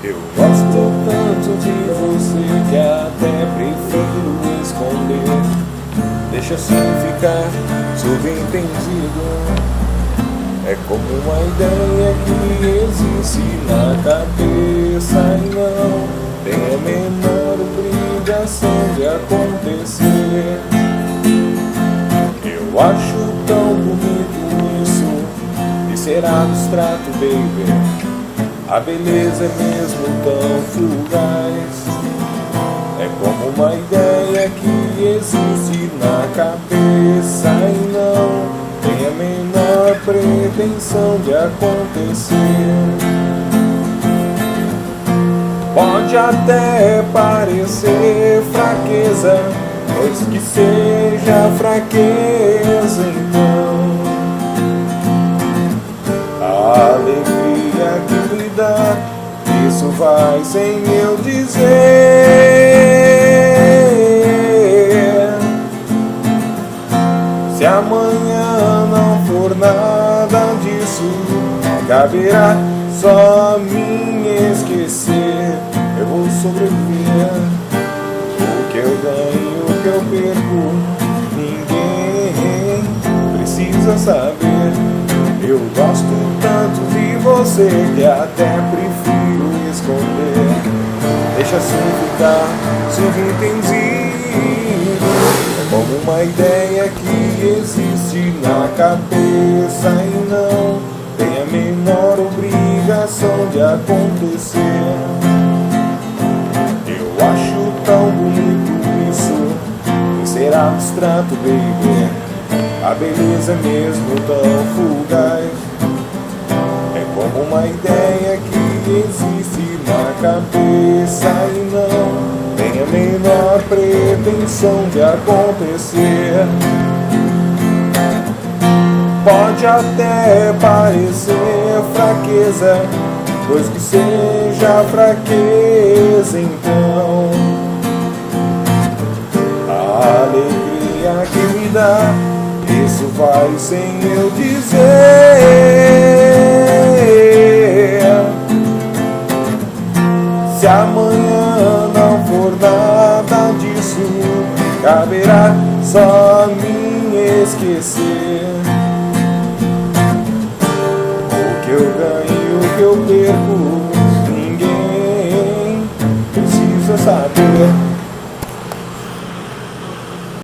Eu gosto tanto de você que até prefiro esconder. Deixa assim ficar subentendido. É como uma ideia que existe na cabeça e não tem a menor obrigação de acontecer. Eu acho tão bonito isso de ser abstrato, baby. A beleza é mesmo tão fugaz. É como uma ideia que existe na cabeça e não tem a menor pretensão de acontecer. Pode até parecer fraqueza, pois que seja fraqueza então. A alegria que me dá, isso vai sem eu dizer. Se amanhã não for nada disso, caberá só a mim esquecer. Eu vou sobreviver. O que eu ganho, o que eu perco, ninguém precisa saber. Eu gosto tanto de você que até prefiro esconder. Deixa assim ficar subentendido. É como uma ideia que existe na cabeça e não tem a menor obrigação de acontecer. Eu acho tão bonito isso em ser abstrato, baby. A beleza é mesmo tão fugaz. É como uma ideia que existe na cabeça e não tem a menor pretensão de acontecer. Pode até parecer fraqueza, pois que seja fraqueza então. A alegria que me dá, isso vai sem eu dizer. Se amanhã não for nada disso, caberá só a mim esquecer. O que eu ganho, o que eu perco, ninguém precisa saber.